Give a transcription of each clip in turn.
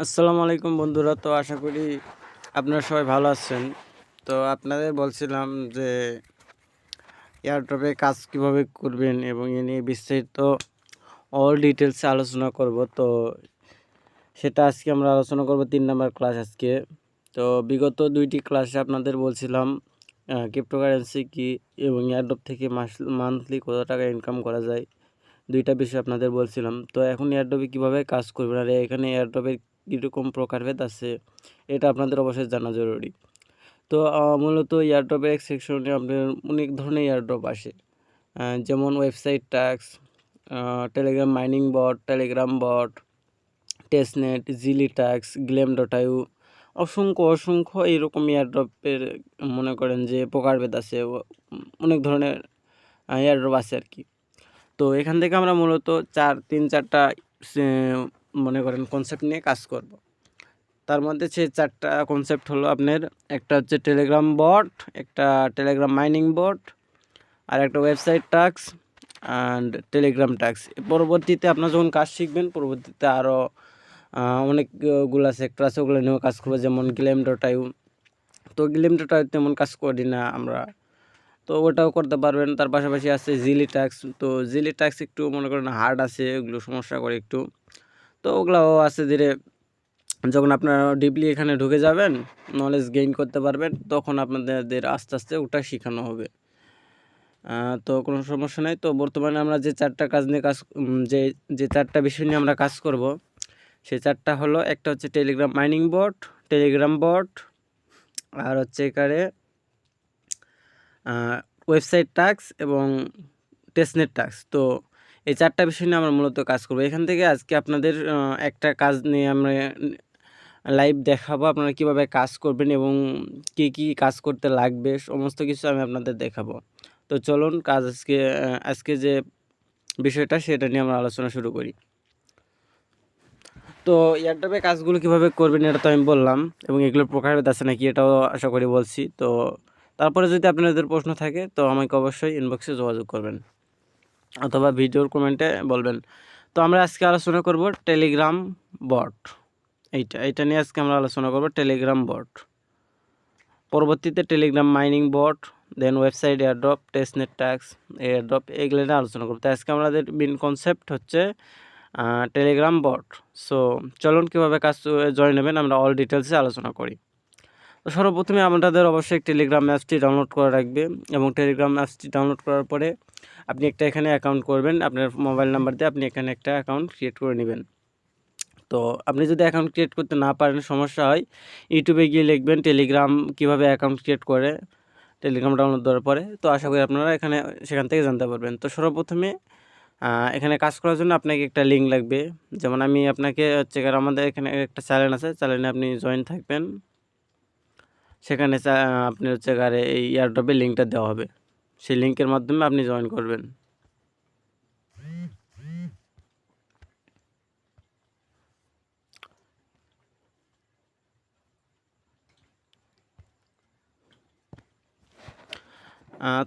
আসসালামু আলাইকুম বন্ধুরা। তো আশা করি আপনারা সবাই ভালো আছেন। তো আপনাদের বলছিলাম যে এয়ারড্রপে কাজ কিভাবে করবেন এবং এ নিয়ে বিস্তারিত অল ডিটেলসে আলোচনা করব। তো সেটা আজকে আমরা আলোচনা করব ৩ নাম্বার ক্লাস আজকে। তো বিগত ২টি ক্লাসে আপনাদের বলছিলাম ক্রিপ্টোকারেন্সি কী এবং এয়ারড্রপ থেকে মান্থলি কত টাকা ইনকাম করা যায়, ২টা বিষয় আপনাদের বলছিলাম। তো এখন এয়ারড্রপে কীভাবে কাজ করবেন আর এখানে এয়ারড্রপের কীরকম প্রকারভেদ আছে এটা আপনাদের অবশ্যই জানা জরুরি। তো মূলত এয়ারড্রপের এক সেকশনে আপনার অনেক ধরনের এয়ারড্রপ আসে, যেমন ওয়েবসাইট ট্যাক্স, টেলিগ্রাম মাইনিং বট, টেলিগ্রাম বট, টেস্টনেট, জিলি ট্যাক্স, গ্লেম.ইউ, অসংখ্য এইরকম এয়ারড্রপের মনে করেন যে প্রকারভেদ আছে, অনেক ধরনের এয়ারড্রপ আছে আর কি। তো এখান থেকে আমরা মূলত 3-4টা মনে করেন কনসেপ্ট নিয়ে কাজ করব। তার মধ্যে সেই 4টা কনসেপ্ট হলো আপনার, একটা হচ্ছে টেলিগ্রাম বট, একটা টেলিগ্রাম মাইনিং বট, আর একটা website task and Telegram task. পরবর্তীতে আপনার যখন কাজ শিখবেন, পরবর্তীতে আরও অনেকগুলো সেক্টর আছে, ওগুলো নিয়েও কাজ করবো, যেমন গ্লেম.ইউ। তো গ্লেম.ইউ তেমন কাজ করি না আমরা, তো ওটাও করতে পারবেন। তার পাশাপাশি আছে জিলি ট্যাক্স। তো জিলি ট্যাক্স একটু মনে করেন হার্ড আছে, ওগুলো সমস্যা করে একটু। তো ওগুলাও আছে ধীরে, যখন আপনারা ডিপলি এখানে ঢুকে যাবেন, নলেজ গেইন করতে পারবেন, তখন আপনাদের আস্তে আস্তে ওটা শেখানো হবে। তো কোনো সমস্যা নাই। তো বর্তমানে আমরা যে 4টা কাজ নিয়ে যে 4টা বিষয় নিয়ে আমরা কাজ করব, সেই 4টা হলো, একটা হচ্ছে টেলিগ্রাম মাইনিং বট, টেলিগ্রাম বট, আর হচ্ছে এখানে ওয়েবসাইট টাস্ক এবং টেস্টনেট টাস্ক। তো এই 4টা বিষয় নিয়ে আমরা মূলত কাজ করব। এখান থেকে আজকে আপনাদের একটা কাজ নিয়ে আমরা লাইভ দেখাবো, আপনারা কীভাবে কাজ করবেন এবং কি কাজ করতে লাগবে, সমস্ত কিছু আমি আপনাদের দেখাবো। তো চলুন আজকে যে বিষয়টা সেটা নিয়ে আমরা আলোচনা শুরু করি। তো এয়ারড্রপে কাজগুলো কীভাবে করবেন এটা তো আমি বললাম, এবং এগুলোর প্রকারভেদ আছে নাকি এটাও আশা করি বলছি। তো তারপরে যদি আপনাদের প্রশ্ন থাকে তো আমাকে অবশ্যই ইনবক্সে যোগাযোগ করবেন অথবা ভিডিওর কমেন্টে বলবেন। তো আমরা আজকে আলোচনা করব টেলিগ্রাম বট। এইটা নিয়ে আজকে আমরা আলোচনা করব, টেলিগ্রাম বট। পরবর্তীতে Telegram mining bot, then website airdrop, testnet tasks, airdrop, এগুলো নিয়ে আলোচনা করব। তো আজকে আমাদের মেন কনসেপ্ট হচ্ছে টেলিগ্রাম বট। সো চলুন কীভাবে কাজ জয়েন হবেন আমরা অল ডিটেলসে আলোচনা করি। তো সর্বপ্রথমে আপনাদের অবশ্যই টেলিগ্রাম অ্যাপসটি ডাউনলোড করা রাখবে, এবং টেলিগ্রাম অ্যাপসটি ডাউনলোড করার পরে আপনি একটা এখানে অ্যাকাউন্ট করবেন, আপনার মোবাইল নাম্বার দিয়ে আপনি এখানে একটা অ্যাকাউন্ট ক্রিয়েট করে নেবেন। তো আপনি যদি অ্যাকাউন্ট ক্রিয়েট করতে না পারেন, সমস্যা হয়, ইউটিউবে গিয়ে লিখবেন টেলিগ্রাম কীভাবে অ্যাকাউন্ট ক্রিয়েট করে, টেলিগ্রাম ডাউনলোড দেওয়ার পরে। তো আশা করি আপনারা সেখান থেকে জানতে পারবেন। তো সর্বপ্রথমে এখানে কাজ করার জন্য আপনাকে একটা লিঙ্ক লাগবে। যেমন আমি আপনাকে হচ্ছে আমাদের এখানে একটা চ্যানেল আছে, চ্যানেলে আপনি জয়েন থাকবেন, সেখানে আপনি হচ্ছে এই এয়ারড্রপের লিঙ্কটা দেওয়া হবে, সেই লিঙ্কের মাধ্যমে আপনি জয়েন করবেন।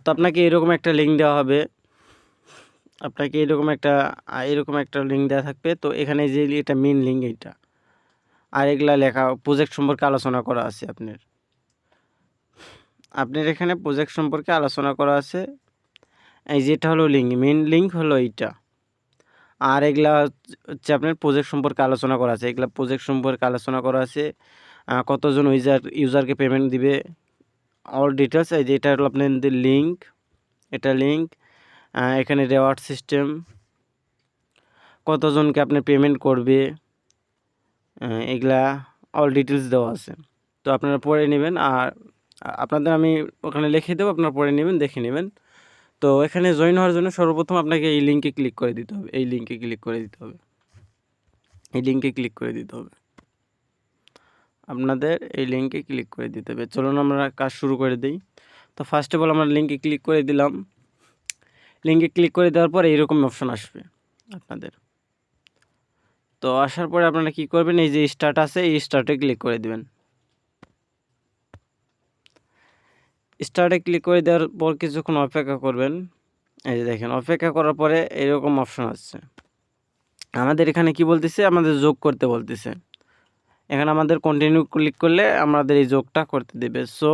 তো আপনাকে এরকম একটা লিঙ্ক দেওয়া হবে, আপনাকে এরকম একটা লিঙ্ক দেওয়া থাকবে। তো এখানে যে এটা মেন লিঙ্ক, এইটা আর এগুলা লেখা প্রজেক্ট সম্পর্কে আলোচনা করা আছে। আপনার এখানে প্রজেক্ট সম্পর্কে আলোচনা করা আছে, এই যেটা হলো লিঙ্ক, মেন লিঙ্ক হলো এইটা। আর এগুলা হচ্ছে আপনার প্রজেক্ট সম্পর্কে আলোচনা করা আছে, এগুলা প্রজেক্ট সম্পর্কে আলোচনা করা আছে, কতজন ইউজারকে পেমেন্ট দিবে, অল ডিটেলস। এই যে এটা হলো আপনাদের লিঙ্ক, এটা লিঙ্ক। এখানে রেওয়ার্ড সিস্টেম, কতজনকে আপনি পেমেন্ট করবে, এগুলা অল ডিটেলস দেওয়া আছে। তো আপনারা পড়ে নেবেন, আর আপনাদের আমি ওখানে লিখে দেবো, আপনারা পড়ে নেবেন, দেখে নেবেন। তো এখানে জয়েন হওয়ার জন্য সর্বপ্রথম আপনাকে এই লিঙ্কে ক্লিক করে দিতে হবে, এই লিঙ্কে ক্লিক করে দিতে হবে, এই লিঙ্কে ক্লিক করে দিতে হবে, আপনাদের এই লিঙ্কে ক্লিক করে দিতে হবে। চলুন আমরা কাজ শুরু করে দিই। তো ফার্স্ট অফ অল আমরা লিঙ্কে ক্লিক করে দিলাম। লিঙ্কে ক্লিক করে দেওয়ার পর এইরকম অপশন আসবে আপনাদের। তো আসার পরে আপনারা কী করবেন, এই যে স্টার্ট আছে, এই স্টার্টে ক্লিক করে দেবেন। স্টার্টে ক্লিক করে দেওয়ার পর কিছুক্ষণ অপেক্ষা করবেন। এই যে দেখেন, অপেক্ষা করার পরে এরকম অপশন আসছে। আমাদের এখানে কি বলতেছে, আমাদের যোগ করতে বলতেছে। এখানে আমাদের কন্টিনিউ ক্লিক করলে আমাদের এই যোগটা করতে দেবে। সো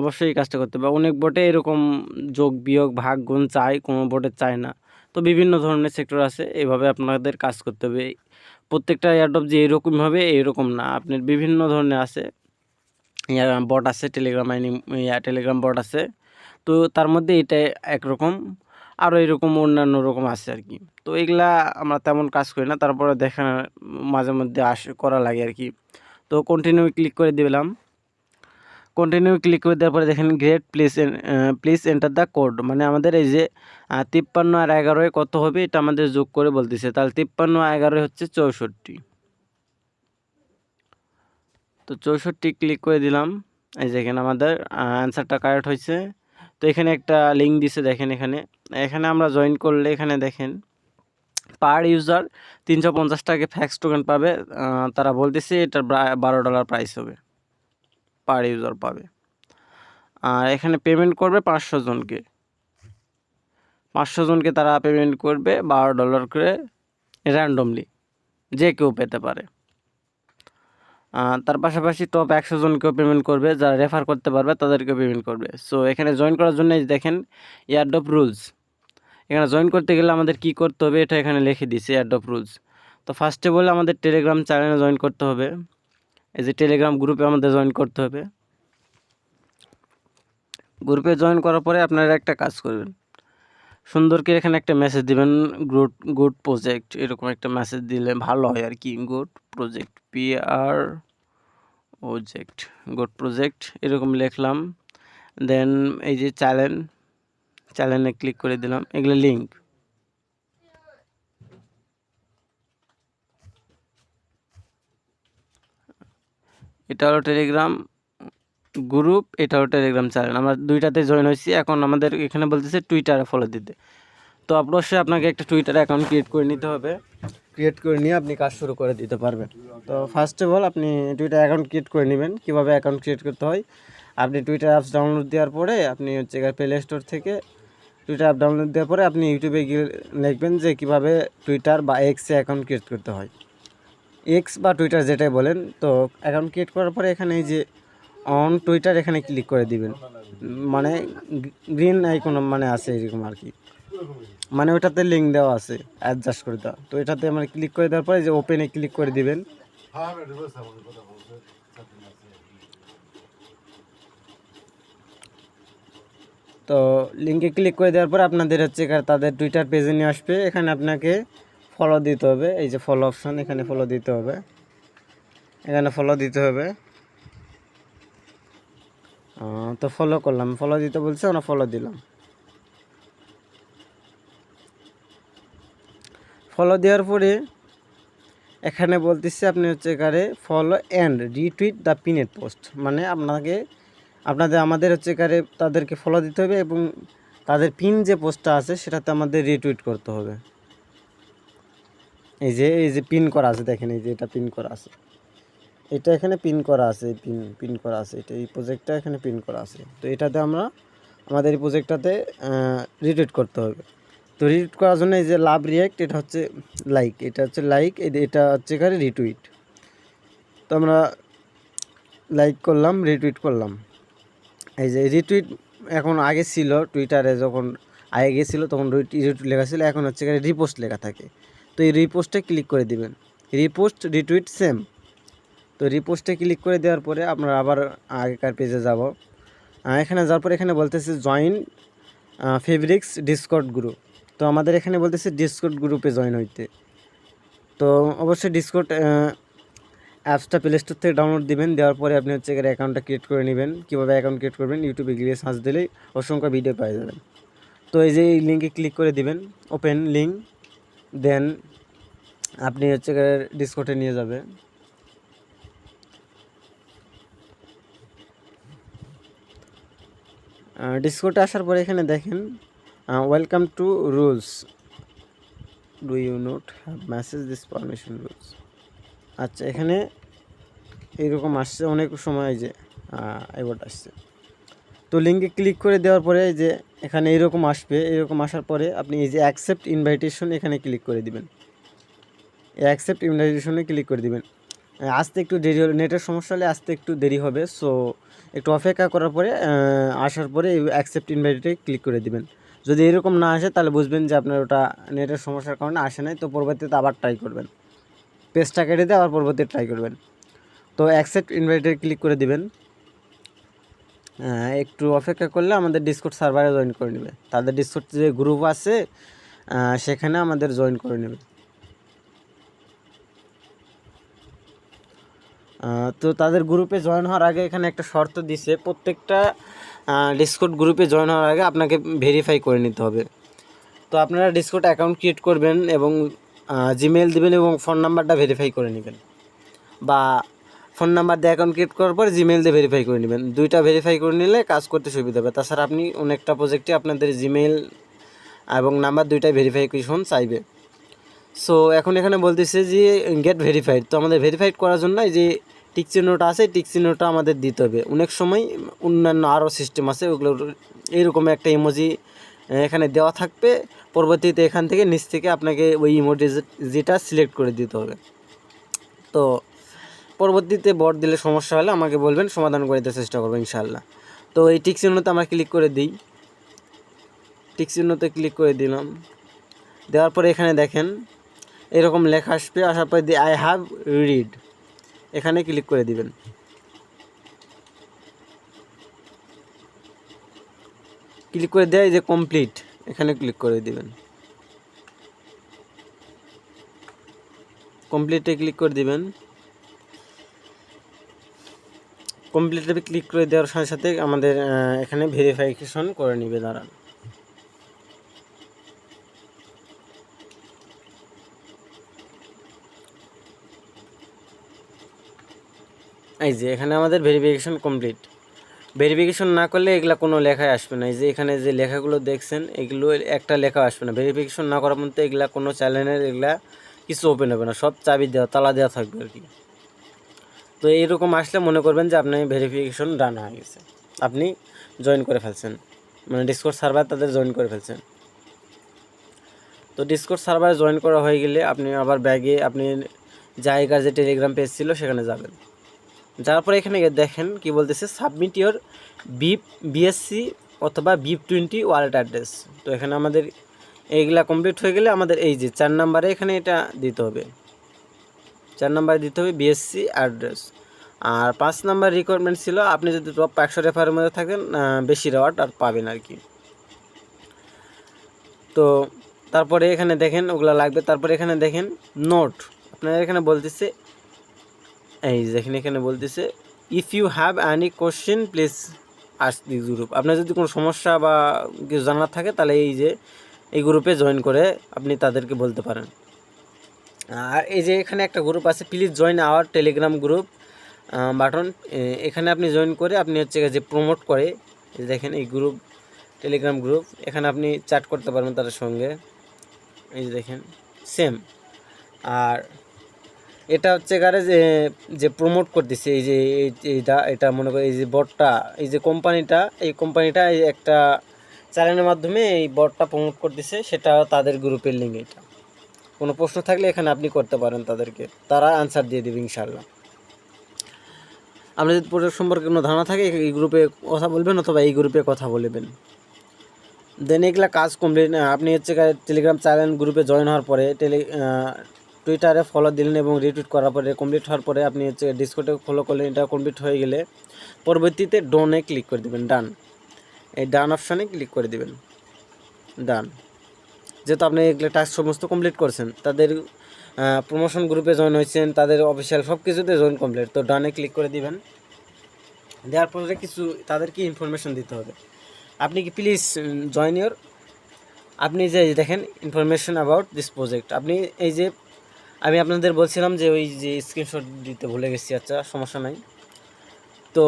অবশ্যই এই কাজটা করতে হবে। অনেক বোটে এরকম যোগ বিয়োগ ভাগ গুণ চায়, কোনো বোটে চায় না। তো বিভিন্ন ধরনের সেক্টর আছে, এইভাবে আপনাদের কাজ করতে হবে। প্রত্যেকটা এয়ারড্রপ যে এরকম হবে এরকম না, আপনার বিভিন্ন ধরনের আছে বট আছে, টেলিগ্রাম বট আছে। তো তার মধ্যে এটা একরকম, আরও এরকম অন্যান্য রকম আছে আর কি। তো এগুলা আমরা তেমন কাজ করি না, তারপরে দেখা মাঝে মধ্যে করা লাগে আর কি। তো কন্টিনিউ ক্লিক করে দিলাম। কন্টিনিউ ক্লিক করে দেওয়ার পরে দেখেন great please enter the code, মানে আমাদের এই যে 53 আর 11 কত হবে এটা আমাদের যোগ করে বলতেছে। তাহলে 53 আর 11 হচ্ছে 64। তো 64 ক্লিক করে দিলাম। এই দেখেন আমাদের অ্যান্সারটা কারেক্ট হয়েছে। তো এখানে একটা লিঙ্ক দিছে দেখেন, এখানে আমরা জয়েন করলে এখানে দেখেন পার ইউজার 350 টাকা ফ্যাক্স টোকেন পাবে। তারা বলতেছে এটার $12 প্রাইস হবে, পার ইউজার পাবে। আর এখানে পেমেন্ট করবে 500 জনকে, 500 জনকে তারা পেমেন্ট করবে $12 করে র্যান্ডমলি, যে কেউ পেতে পারে। তার পাশাপাশি টপ 100 জনকেও পেমেন্ট করবে, যারা রেফার করতে পারবে তাদেরকেও পেমেন্ট করবে। সো এখানে জয়েন করার জন্য দেখেন এয়ারড্রপ রুলস, এখানে জয়েন করতে গেলে আমাদের কি করতে হবে এটা এখানে লিখে দিয়েছে এয়ারড্রপ রুলস। তো ফার্স্টে বলে আমাদের টেলিগ্রাম চ্যানেলে জয়েন করতে হবে, এই যে টেলিগ্রাম গ্রুপে আমাদের জয়েন করতে হবে। গ্রুপে জয়েন করার পরে আপনারা একটা কাজ করবেন, সুন্দর করে এখানে একটা মেসেজ দিবেন, গুড প্রজেক্ট, এরকম একটা মেসেজ দিলে ভালো হয় আর কি। গুড প্রজেক্ট, গুড প্রজেক্ট এরকম লিখলাম। দেন এই যে চ্যানেলে ক্লিক করে দিলাম, এগুলো লিঙ্ক। এটা হলো টেলিগ্রাম গ্রুপ, এটা হলো টেলিগ্রাম চ্যানেল, আমরা দুইটাতে জয়েন হয়েছি। এখন আমাদের এখানে বলতেছে টুইটারে ফলো দিতে। তো অবশ্যই আপনাকে একটা টুইটার অ্যাকাউন্ট ক্রিয়েট করে নিতে হবে, ক্রিয়েট করে নিয়ে আপনি কাজ শুরু করে দিতে পারবেন। তো ফার্স্ট অফ অল আপনি টুইটার অ্যাকাউন্ট ক্রিয়েট করে নেবেন। কীভাবে অ্যাকাউন্ট ক্রিয়েট করতে হয়, আপনি টুইটার অ্যাপস ডাউনলোড দেওয়ার পরে আপনি হচ্ছে প্লে স্টোর থেকে টুইটার অ্যাপ ডাউনলোড দেওয়ার পরে আপনি ইউটিউবে গিয়ে লিখবেন যে কীভাবে টুইটার বা এক্সে অ্যাকাউন্ট ক্রিয়েট করতে হয়, এক্স বা টুইটার যেটাই বলেন। তো অ্যাকাউন্ট ক্রিয়েট করার পরে এখানে এই যে অন টুইটার এখানে ক্লিক করে দিবেন, মানে গ্রিন আইকন মানে আছে এরকম আর কি, মানে ওটাতে লিঙ্ক দেওয়া আছে অ্যাডজাস্ট করে দেওয়া। তো এটাতে আমরা ক্লিক করে দেওয়ার পরে যে ওপেনে ক্লিক করে দিবেন। তো লিঙ্কে ক্লিক করে দেওয়ার পর আপনাদের হচ্ছে তাদের টুইটার পেজে নিয়ে আসবে। এখানে আপনাকে ফলো দিতে হবে, এই যে ফলো অপশান, এখানে ফলো দিতে হবে, এখানে ফলো দিতে হবে। তো ফলো করলাম, ফলো দিতে বলছে, আমরা ফলো দিলাম। ফলো দেওয়ার পরে এখানে বলতেছে আপনি হচ্ছে এখানে follow and retweet the pinned post, মানে আমাদের হচ্ছে এখানে তাদেরকে ফলো দিতে হবে এবং তাদের পিন যে পোস্টটা আছে সেটাতে আমাদের রিটুইট করতে হবে। এই যে পিন করা আছে দেখেন, এই যে এটা পিন করা আছে, এটা এখানে পিন করা আছে, পিন করা আছে, এটা এই প্রজেক্টটা এখানে পিন করা আছে। তো এটাতে আমরা আমাদের এই প্রজেক্টটাতে রিটুইট করতে হবে। তো রিটুইট করার জন্য এই যে লাভ রিয়াক্ট, এটা হচ্ছে লাইক, এটা হচ্ছে লাইক, এটা হচ্ছে এখানে রিটুইট। তো আমরা লাইক করলাম, রিটুইট করলাম। এই যে রিটুইট এখন আগে ছিল টুইটারে, যখন আগে গেছিলো তখন রিটুইট লেখা ছিল, এখন হচ্ছে এখানে রিপোস্ট লেখা থাকে। তো এই রিপোস্টে ক্লিক করে দিবেন, রিপোস্ট রিটুইট সেম। তো রিপোস্টে ক্লিক করে দেওয়ার পরে আমরা আবার আগেকার পেজে যাব। এখানে যাওয়ার পরে এখানে বলতেছে জয়েন ফেব্রিক্স ডিসকর্ড গ্রুপ। তো আমাদের এখানে বলতেছে ডিসকর্ড গ্রুপে জয়েন হইতে। তো অবশ্যই ডিসকর্ড অ্যাপসটা প্লে স্টোর থেকে ডাউনলোড দিবেন, দেওয়ার পরে আপনি হচ্ছে এখানে অ্যাকাউন্টটা ক্রিয়েট করে নেবেন। কীভাবে অ্যাকাউন্ট ক্রিয়েট করবেন ইউটিউবে গিয়ে সার্চ দিলেই অসংখ্য ভিডিও পেয়ে যাবেন। তো এই যে এই লিঙ্কে ক্লিক করে দিবেন, ওপেন লিঙ্ক, দেন আপনি হচ্ছে ডিসকর্ডে নিয়ে যাবে। ডিসকর্ডে আসার পরে এখানে দেখেন welcome to rules, do you not have message this permission rules. আচ্ছা, এখানে এইরকম আসছে অনেক সময়, যে এবার আসছে। তো লিঙ্কে ক্লিক করে দেওয়ার পরে এই যে এখানে এরকম আসবে, এরকম আসার পরে আপনি এই যে অ্যাকসেপ্ট ইনভাইটেশন এখানে ক্লিক করে দিবেন, অ্যাকসেপ্ট ইনভাইটেশনে ক্লিক করে দিবেন। আসতে একটু দেরি হলে, নেটের সমস্যা হলে আসতে একটু দেরি হবে। সো একটু অপেক্ষা করার পরে আসার পরে অ্যাকসেপ্ট ইনভাইটে ক্লিক করে দিবেন। যদি এরকম না আসে তাহলে বুঝবেন যে আপনার ওটা নেটের সমস্যার কারণে আসে নাই। তো পরবর্তীতে আবার ট্রাই করবেন, পেজটা কেটে দিয়ে আবার পরবর্তীতে ট্রাই করবেন। তো অ্যাকসেপ্ট ইনভাইটে ক্লিক করে দিবেন। একটু অপেক্ষা করলে আমাদের ডিসকর্ড সার্ভারে জয়েন করে নেবে। তাদের ডিসকর্ড যে গ্রুপ আছে সেখানে আমাদের জয়েন করে নেবে। তো তাদের গ্রুপে জয়েন হওয়ার আগে এখানে একটা শর্ত দিছে, প্রত্যেকটা ডিসকর্ড গ্রুপে জয়েন হওয়ার আগে আপনাকে ভেরিফাই করে নিতে হবে। তো আপনারা ডিসকর্ড অ্যাকাউন্ট ক্রিয়েট করবেন এবং জিমেল দিবেন এবং ফোন নাম্বারটা ভেরিফাই করে নেবেন, বা ফোন নাম্বার দিয়ে অ্যাকাউন্ট ক্রিয়েট করার পর জিমেল দিয়ে ভেরিফাই করে নেবেন। দুইটা ভেরিফাই করে নিলে কাজ করতে সুবিধা হবে। তাছাড়া আপনি অনেকটা প্রজেক্টে আপনাদের জিমেল এবং নাম্বার দুইটাই ভেরিফিকেশন চাইবে। সো এখন এখানে বলতেছে যে গেট ভেরিফাইড। তো আমাদের ভেরিফাইড করার জন্য এই যে টিক চিহ্নটা আছে, টিক চিহ্নটা আমাদের দিতে হবে। অনেক সময় অন্যান্য আরও সিস্টেম আছে, ওগুলো এইরকম একটা ইমোজি এখানে দেওয়া থাকবে। পরবর্তীতে এখান থেকে নিচ থেকে আপনাকে ওই ইমোজিটা সিলেক্ট করে দিতে হবে। তো পরবর্তীতে বট দিলে সমস্যা হলে আমাকে বলবেন, সমাধান করে দিতে চেষ্টা করবো ইনশাআল্লাহ। তো এই টিক চিহ্নতে আমরা ক্লিক করে দিই, টিক চিহ্নতে ক্লিক করে দিলাম। দেওয়ার পরে এখানে দেখেন এরকম লেখা আসবে, আসার পরে দি আই হ্যাভ রিড, এখানে ক্লিক করে দিবেন। ক্লিক করে দেয় যে কমপ্লিট, এখানে ক্লিক করে দিবেন। কমপ্লিটে ক্লিক করে দিবেন। কমপ্লিটে ক্লিক করে দেওয়ার সাথে সাথে আমাদের এখানে ভেরিফিকেশন করে নিবে। দাঁড়ান, এই যে এখানে আমাদের ভেরিফিকেশন কমপ্লিট। ভেরিফিকেশন না করলে এগুলা কোনো লেখায় আসবে না। এই যে এখানে যে লেখাগুলো দেখছেন এগুলো একটা লেখা আসবে না। ভেরিফিকেশন না করার মধ্যে এগুলা কোনো চ্যানেলের এগুলা কিছু ওপেন হবে না, সব চাবি দেওয়া, তালা দেওয়া থাকবে আর কি। তো এইরকম আসলে মনে করবেন যে আপনার ভেরিফিকেশন ডান হয়ে গেছে, আপনি জয়েন করে ফেলছেন, মানে ডিসকর্ড সার্ভার তাদের জয়েন করে ফেলছেন। তো ডিসকর্ড সার্ভারে জয়েন করা হয়ে গেলে আপনি আবার ব্যাগে আপনি জায়গার যে টেলিগ্রাম পেজ ছিল সেখানে যাবেন। যাওয়ার পরে এখানে দেখেন কি বলতেছে, সাবমিট ইওর বিএসসি অথবা BIP20 ওয়ালেট অ্যাড্রেস। তো এখানে আমাদের এইগুলা কমপ্লিট হয়ে গেলে আমাদের এই যে 4 নাম্বারে এখানে এটা দিতে হবে, 4 নাম্বারে দিতে হবে বিএসসি অ্যাড্রেস। আর 5 নাম্বার রিকোয়ারমেন্ট ছিল আপনি যদি টপ 100 রেফারের মধ্যে থাকেন বেশি রেওয়ার্ড আর পাবেন আর কি। তো তারপরে এখানে দেখেন ওগুলা লাগবে। তারপরে এখানে দেখেন নোট, আপনারা এখানে বলতেছে, এই দেখেন এখানে বলতেছে if you have any question please ask this group. আপনার যদি কোনো সমস্যা বা কিছু জানার থাকে তাহলে এই যে এই গ্রুপে জয়েন করে আপনি তাদেরকে বলতে পারেন। আর এই যে এখানে একটা গ্রুপ আছে, please join our Telegram group button, এখানে আপনি জয়েন করে আপনি হচ্ছে যে প্রমোট করে দেখেন এই গ্রুপ টেলিগ্রাম গ্রুপ, এখানে আপনি চ্যাট করতে পারবেন তাদের সঙ্গে। এই যে দেখেন সেম। আর এটা হচ্ছে কারে যে প্রমোট করতেছে, এই যে এটা মনে করি এই যে বটটা, এই যে কোম্পানিটা এই একটা চ্যানেলের মাধ্যমে এই বটটা প্রমোট করতেছে, সেটা তাদের গ্রুপের লিঙ্ক। এটা কোনো প্রশ্ন থাকলে এখানে আপনি করতে পারেন তাদেরকে, তারা আনসার দিয়ে দেবে ইনশাআল্লাহ। আপনার যদি প্রোডাক্ট সম্পর্কে কোনো ধারণা থাকে এই গ্রুপে কথা বলবেন অথবা এই গ্রুপে কথা বলবেন। দেন এগুলা কাজ কমপ্লিট। আপনি হচ্ছে টেলিগ্রাম চ্যানেল গ্রুপে জয়েন হওয়ার পরে টুইটারে ফলো দিলেন এবং রিটুইট করার পরে কমপ্লিট হওয়ার পরে আপনি হচ্ছে ডিসকর্ডে ফলো করলেন, এটা কমপ্লিট হয়ে গেলে পরবর্তীতে ডনে ক্লিক করে দেবেন, ডান, এই ডান অপশানে ক্লিক করে দেবেন, ডান। যেহেতু আপনি এগুলো টাস্ক সমস্ত কমপ্লিট করছেন, তাদের প্রমোশন গ্রুপে জয়েন হয়েছেন, তাদের অফিসিয়াল সব কিছুতে জয়েন কমপ্লিট, তো ডানে ক্লিক করে দিবেন। দেওয়ার পরে কিছু তাদেরকে ইনফরমেশন দিতে হবে, আপনি কি প্লিজ জয়েন ইওর, আপনি যে দেখেন ইনফরমেশন অ্যাবাউট দিস প্রজেক্ট। আপনি এই যে আমি আপনাদের বলছিলাম যে ওই যে স্ক্রিনশট দিতে ভুলে গেছি, আচ্ছা সমস্যা নাই। তো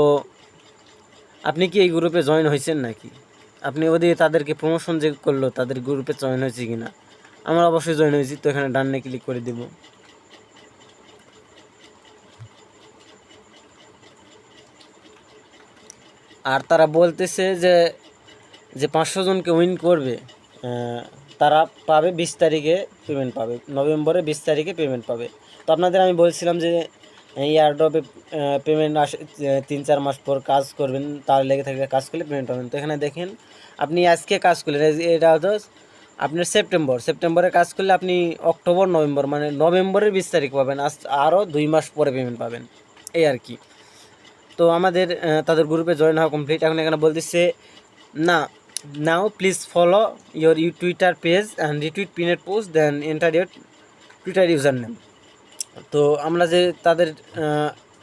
আপনি কি এই গ্রুপে জয়েন হয়েছেন নাকি, আপনি ওদিকে তাদেরকে প্রমোশন যে করলো তাদের গ্রুপে জয়েন হয়েছে কি না। আমরা অবশ্যই জয়েন হয়েছি, তো এখানে ডানে ক্লিক করে দেব। আর তারা বলতেছে যে 500 জনকে উইন করবে তারা পাবে 20 তারিখে পেমেন্ট পাবে, নভেম্বরের 20 তারিখে পেমেন্ট পাবে। তো আপনাদের আমি বলছিলাম যে এই এয়ারড্রপে পেমেন্ট আসে 3-4 মাস পর কাজ করবেন, তার লেগে থাকলে কাজ করলে পেমেন্ট পাবেন। তো এখানে দেখেন আপনি আজকে কাজ করলেন, এটা হচ্ছে আপনার সেপ্টেম্বরে কাজ করলে আপনি অক্টোবর নভেম্বর মানে নভেম্বরের 20 তারিখ পাবেন, আরও 2 মাস পরে পেমেন্ট পাবেন, এই আর কি। তো আমাদের তাদের গ্রুপে জয়েন হওয়া কমপ্লিট। এখন এখানে বলতেছে না, now please follow your Twitter page and retweet পিনের post then enter your Twitter username. তো আমরা যে তাদের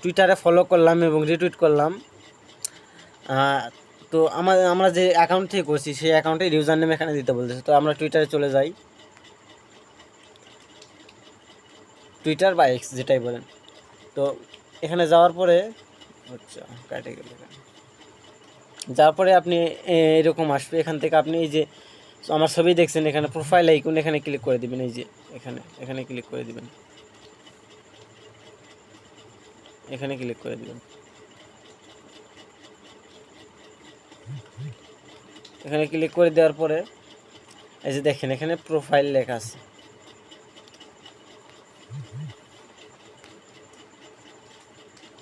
টুইটারে ফলো করলাম এবং রিটুইট করলাম, তো আমরা যে অ্যাকাউন্ট থেকে করছি সেই অ্যাকাউন্টের ইউজার নেম এখানে দিতে বলতেছে। তো আমরা টুইটারে চলে যাই, টুইটার বা এক্স যেটাই বলেন। তো এখানে যাওয়ার পরে আচ্ছা কাটে গেল, যাওয়ার পরে আপনি এরকম আসবে। এখান থেকে আপনি এই যে আমার ছবি দেখছেন, এখানে প্রোফাইল আইকন, এখানে ক্লিক করে দিবেন। এই যে এখানে ক্লিক করে দিবেন, এখানে ক্লিক করে দিবেন। এখানে ক্লিক করে দেওয়ার পরে এই যে দেখেন এখানে প্রোফাইল লেখা আছে,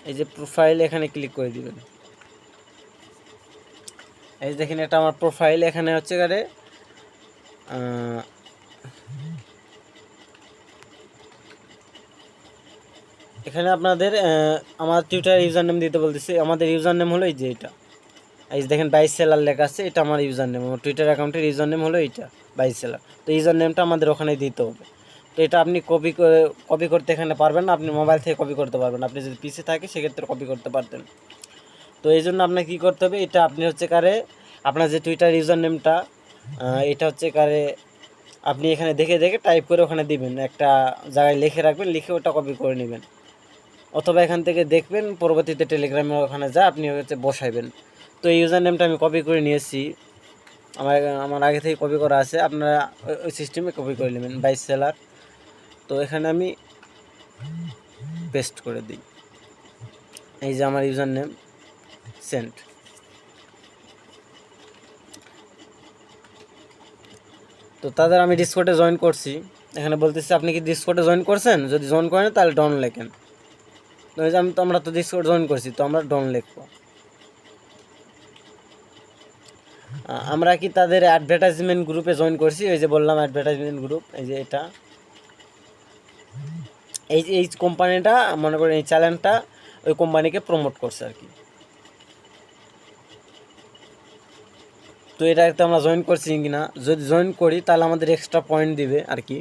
এই যে প্রোফাইল, এখানে ক্লিক করে দিবেন। এই যে দেখেন এটা আমার প্রোফাইল। এখানে হচ্ছে গারে এখানে আপনাদের আমার টুইটার ইউজার নেম দিতে বলতেছে। আমাদের ইউজার নেম হলো এই যে এটা, এই যে দেখেন বাইস সেলার লেখা আছে, এটা আমার ইউজার নেম। আমার টুইটার অ্যাকাউন্টের ইউজার নেম হলো এইটা, বাইস সেলার। তো ইউজার নেমটা আমাদের ওখানে দিতে হবে। তো এটা আপনি কপি করতে এখানে পারবেন না, আপনি মোবাইল থেকে কপি করতে পারবেন। আপনি যদি পিসি থাকে সেক্ষেত্রে কপি করতে পারতেন। তো এই জন্য আপনাকে কী করতে হবে, এটা আপনি হচ্ছে কারে আপনার যে টুইটার ইউজার নেমটা, এটা হচ্ছে কারে আপনি এখানে দেখে দেখে টাইপ করে ওখানে দিবেন, একটা জায়গায় লিখে রাখবেন, লিখে ওটা কপি করে নেবেন। অথবা এখান থেকে দেখবেন, পরবর্তীতে টেলিগ্রামে ওখানে যা আপনি হচ্ছে বসাইবেন। তো এই ইউজার নেমটা আমি কপি করে নিয়েছি, আমার আগে থেকে কপি করা আছে, আপনারা ওই সিস্টেমে কপি করে নেবেন, বাইস সেলার। তো এখানে আমি পেস্ট করে দিই, এই যে আমার ইউজার নেম সেন্ট। তো তাদের আমি ডিসকর্ডে জয়েন করছি। এখানে বলতেছি আপনি কি ডিসকর্ডে জয়েন করছেন, যদি জয়েন করেন তাহলে ডন লেখেন। তো এই যে আমরা তো ডিসকর্ড জয়েন করছি, তো আমরা ডন লিখবো। আমরা কি তাদের অ্যাডভার্টাইজমেন্ট গ্রুপে জয়েন করছি, ওই যে বললাম অ্যাডভার্টাইজমেন্ট গ্রুপ, এই যে এটা, এই কোম্পানিটা মনে করেন এই চ্যানেলটা ওই কোম্পানিকে প্রমোট করছে আর কি। তো এটাতে আমরা জয়েন করছি কিনা, যদি জয়েন করি তাহলে আমাদের এক্সট্রা পয়েন্ট দিবে আর কি,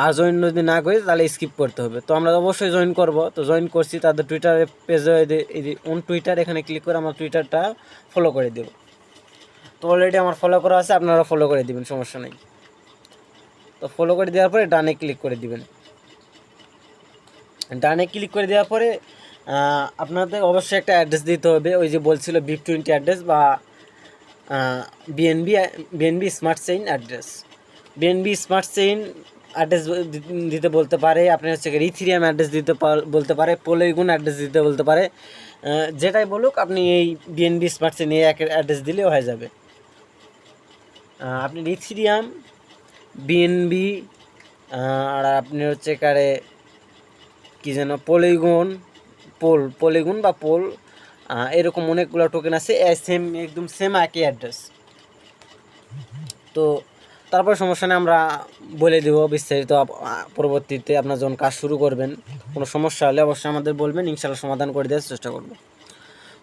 আর জয়েন যদি না করি তাহলে স্কিপ করতে হবে। তো আমরা অবশ্যই জয়েন করব। তো জয়েন করছি, তাদের টুইটারে পেজে অন টুইটার, এখানে ক্লিক করে আমার টুইটারটা ফলো করে দেব। তো অলরেডি আমার ফলো করা আছে, আপনারা ফলো করে দিবেন, সমস্যা নেই। তো ফলো করে দেওয়ার পরে ডানে ক্লিক করে দিবেন। ডানে ক্লিক করে দেওয়ার পরে আপনাদের অবশ্যই একটা অ্যাড্রেস দিতে হবে, ওই যে বলছিল BIP20 অ্যাড্রেস বা BNB smart chain address. BNB smart chain address দিতে বলতে পারে, আপনি হচ্ছে ইথিরিয়াম অ্যাড্রেস দিতে বলতে পারে, পলিগন অ্যাড্রেস দিতে বলতে পারে, যেটাই বলুক আপনি এই বিএনবি স্মার্ট চেইন এই অ্যাড্রেস দিলেও হয়ে যাবে। আপনি ইথিরিয়াম, বিএনবি, আর আপনি হচ্ছে কারে কি যেন পলিগন বা পোল, এরকম অনেকগুলো টোকেন আছে, একদম সেম একই অ্যাড্রেস। তো তারপর সমস্যা নেই, আমরা বলে দেবো বিস্তারিত পরবর্তীতে। আপনার যখন কাজ শুরু করবেন, কোনো সমস্যা হলে অবশ্যই আমাদের বলবেন, ইনশাআল্লাহ সমাধান করে দেওয়ার চেষ্টা করব।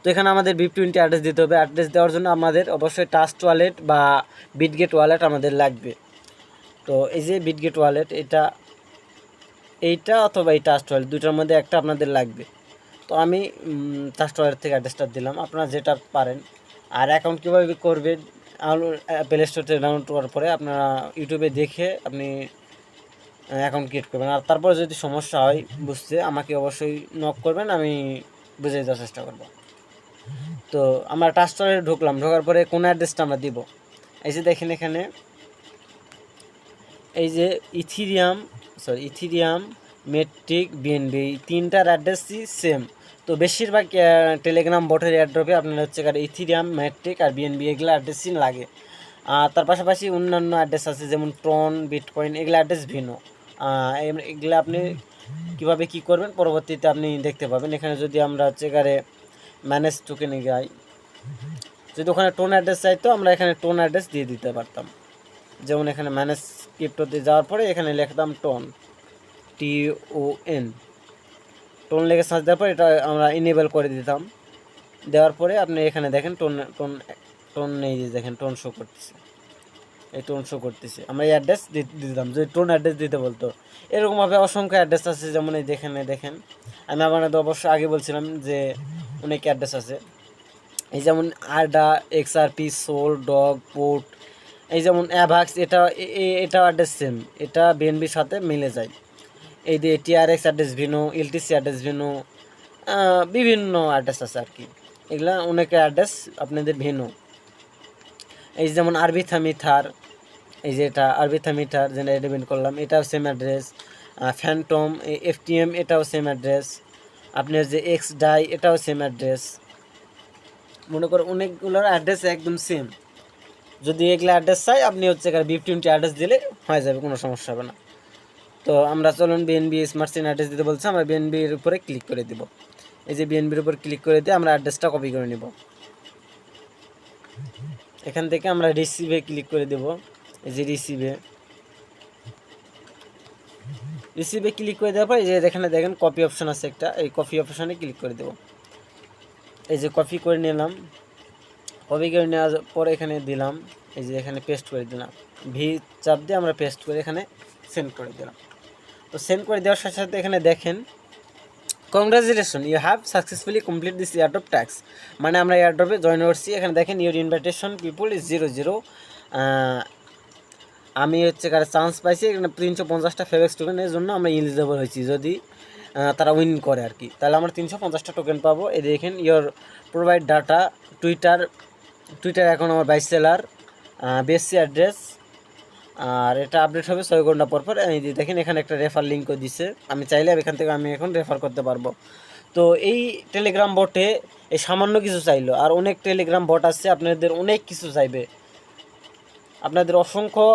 তো এখানে আমাদের BIP20 অ্যাড্রেস দিতে হবে। অ্যাড্রেস দেওয়ার জন্য আমাদের অবশ্যই ট্রাস্ট ওয়ালেট বা বিটগেট ওয়ালেট আমাদের লাগবে। তো এই যে বিটগেট ওয়ালেট, এইটা অথবা এই ট্রাস্ট ওয়ালেট, দুইটার মধ্যে একটা আপনাদের লাগবে। তো আমি ট্রাস্ট ওয়ালেট থেকে অ্যাড্রেসটা দিলাম, আপনারা যেটা পারেন। আর অ্যাকাউন্ট কীভাবে করবেন, প্লে স্টোর থেকে ডাউনলোড করার পরে আপনারা ইউটিউবে দেখে আপনি অ্যাকাউন্ট ক্রিয়েট করবেন। আর তারপরে যদি সমস্যা হয় বুঝতে, আমাকে অবশ্যই নক করবেন, আমি বুঝিয়ে দেওয়ার চেষ্টা করব। তো আমরা ট্রাস্ট ওয়ালেটে ঢুকলাম, ঢোকার পরে কোন অ্যাড্রেসটা আমরা দিব, এই যে দেখেন এখানে এই যে ইথিরিয়াম, মেট্রিক, বিএনবি, তিনটার অ্যাড্রেসই সেম। তো বেশিরভাগ টেলিগ্রাম বটের এয়ারড্রপে আপনার হচ্ছে ইথিরিয়াম, মেট্রিক আর বিএনবি এগুলো অ্যাড্রেসই লাগে। তার পাশাপাশি অন্যান্য অ্যাড্রেস আছে, যেমন ট্রন, বিটকয়েন, এগুলো অ্যাড্রেস ভিন্ন। এগুলো আপনি কিভাবে কি করবেন পরবর্তীতে আপনি দেখতে পাবেন। এখানে যদি আমরা হচ্ছে এখানে ম্যানেজ টোকেনে যাই, যদি ওখানে টোন অ্যাড্রেস চাইতো আমরা এখানে টোন অ্যাড্রেস দিয়ে দিতে পারতাম। যেমন এখানে ম্যানেজ ক্রিপ্টোতে যাওয়ার পরে এখানে লিখতাম টোন, TON, টোন লিখে সার্চ দেওয়ার পর এটা আমরা ইনেবল করে দিতাম। দেওয়ার পরে আপনি এখানে দেখেন টোন টোন টোন নেই, যে দেখেন টোন শো করতেছে, এই টোন শো করতেছে। আমরা এই অ্যাড্রেস দিতাম, যদি টোন অ্যাড্রেস দিতে বলতো। এরকমভাবে অসংখ্য অ্যাড্রেস আছে, যেমন এই দেখেন আমি আপনাদের অবশ্য আগে বলছিলাম যে অনেক অ্যাড্রেস আছে। এই যেমন আডা, XRP, সোল, ডগ, পোর্ট, এই যেমন অ্যাভাক্স, এটা অ্যাড্রেস সেম, এটা বিএনবির সাথে মিলে যায়। এই যে TRX অ্যাড্রেস ভিন্ন, LTC অ্যাড্রেস ভিন্ন, বিভিন্ন অ্যাড্রেস আছে আর কি। এগুলা অনেকের অ্যাড্রেস আপনাদের ভিন্ন। এই যেমন আরবিথামিথার, এই যে এটা আরবিথামিথার যেটা ডিপেন্ড করলাম, এটাও সেম অ্যাড্রেস। ফ্যান্টম, FTM, এটাও সেম অ্যাড্রেস। আপনার যে XDAI, এটাও সেম অ্যাড্রেস। মনে করো অনেকগুলোর অ্যাড্রেস একদম সেম। যদি এগুলো অ্যাড্রেস চাই আপনি হচ্ছে BIP20 অ্যাড্রেস দিলে হয়ে যাবে, কোনো সমস্যা হবে না। তো আমরা চলুন BNB স্মার্ট চেইন অ্যাড্রেস দিতে বলছি, আমরা BNBর উপরে ক্লিক করে দিব। এই যে BNBর উপর ক্লিক করে দিয়ে আমরা অ্যাড্রেসটা কপি করে নিব। এখান থেকে আমরা রিসিভে ক্লিক করে দেব। এই যে রিসিভে ক্লিক করে দেওয়ার পর এই যে এখানে দেখেন কপি অপশন আছে একটা, এই কপি অপশানে ক্লিক করে দেব। এই যে কপি করে নিলাম, কপি করে নেওয়ার পর এখানে দিলাম, এই যে এখানে পেস্ট করে দিলাম, ভি চাপ দিয়ে আমরা পেস্ট করে এখানে সেন্ড করে দিলাম। তো সেন্ড করে দেওয়ার সাথে সাথে এখানে দেখেন congratulation, you have successfully complete this airdrop tasks, মানে আমরা এয়ারড্রপে জয়েন করছি। এখানে দেখেন ইউর ইনভাইটেশন পিপুল ইজ 0 আমি হচ্ছে চান্স পাইছি এখানে 350টা ফেভেক্স টোকেনের জন্য আমরা এলিজিবল হয়েছি, যদি তারা উইন করে আর কি, তাহলে আমরা 350টা টোকেন পাবো। এই দেখেন ইয়োর প্রোভাইড ডাটা, টুইটার এখন আমার বাইস সেলার, BSC অ্যাড্রেস, আর এটা আপডেট হবে 6 ঘন্টা পর পর। এই যে দেখেন এখানে একটা রেফার লিঙ্কও দিছে, আমি চাইলে এখান থেকে আমি এখন রেফার করতে পারবো। তো এই টেলিগ্রাম বটে এই সামান্য কিছু চাইলো, আর অনেক টেলিগ্রাম বট আছে আপনাদের অনেক কিছু চাইবে, আপনাদের অসংখ্য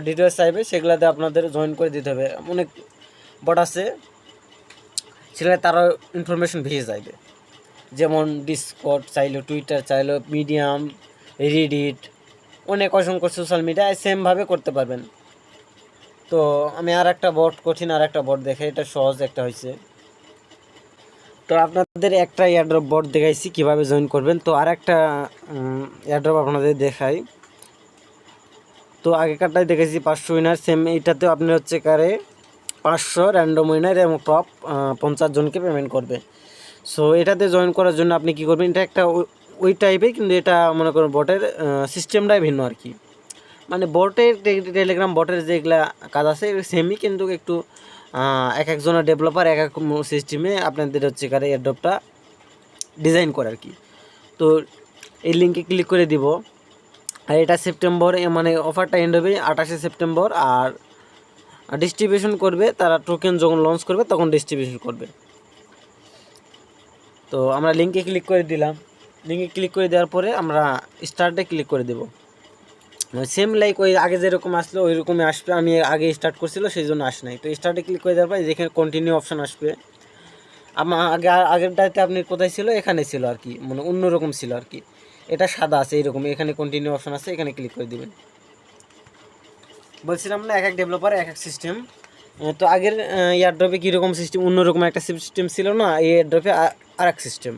ডিটেলস চাইবে, সেগুলোতে আপনাদের জয়েন করে দিতে হবে। অনেক বট আছে সেগুলো তারা ইনফরমেশন ভেজে যাইবে, যেমন ডিসকর্ড চাইলো, টুইটার চাইলো, মিডিয়াম, রিডিট, অনেক অসংখ্য সোশ্যাল মিডিয়ায় সেমভাবে করতে পারবেন। তো আমি আর একটা বট কঠিন আর একটা বট দেখাই, এটা সহজ একটা হয়েছে। তো আপনাদের একটা এয়ারড্রপ বট দেখাইছি কীভাবে জয়েন করবেন, তো আর একটা এয়ারড্রপ আপনাদের দেখাই। তো আগেকারটাই দেখেছি 500 উইনার, সেম এইটাতেও আপনি হচ্ছে 500 র্যান্ডম উইনার এবং টপ 50 জনকে পেমেন্ট করবে। সো এটাতে জয়েন করার জন্য আপনি কী করবেন, এটা একটা ওই টাইপের, কিন্তু এটা মনে করেন বটের সিস্টেমটাই ভিন্ন আর কি। মানে বটের টেলিগ্রাম বটের যেগুলা কাজ আছে সেমই, কিন্তু একটু এক একজনের ডেভেলপার এক এক সিস্টেমে আপনাদের হচ্ছে এয়ারড্রপটা ডিজাইন করে আর কি। তো এই লিঙ্কে ক্লিক করে দিব। আর এটা সেপ্টেম্বর, মানে অফারটা এন্ড হবে 28শে সেপ্টেম্বর, আর ডিস্ট্রিবিউশন করবে তারা, টোকেন যখন লঞ্চ করবে তখন ডিস্ট্রিবিউশন করবে। তো আমরা লিঙ্কে ক্লিক করে দিলাম, লিঙ্কে ক্লিক করে দেওয়ার পরে আমরা স্টার্টে ক্লিক করে দেব। সেম লাইক ওই আগে যেরকম আসলো ওই রকমই আসবে, আমি আগে স্টার্ট করছিল সেই জন্য আসে নাই। তো স্টার্টে ক্লিক করে দেওয়ার পরে যেখানে কন্টিনিউ অপশান আসবে, আমার আগেরটাতে আপনি কোথায় ছিল, এখানে ছিল আর কি, মানে অন্যরকম ছিল আর কি, এটা সাদা আছে এইরকম, এখানে কন্টিনিউ অপশান আছে, এখানে ক্লিক করে দেবেন। বলছিলাম না এক এক ডেভেলপার এক এক সিস্টেম। তো আগের এয়ারড্রপে কীরকম সিস্টেম, অন্যরকম একটা সিস্টেম ছিল না, এই এয়ারড্রপে আর এক সিস্টেম।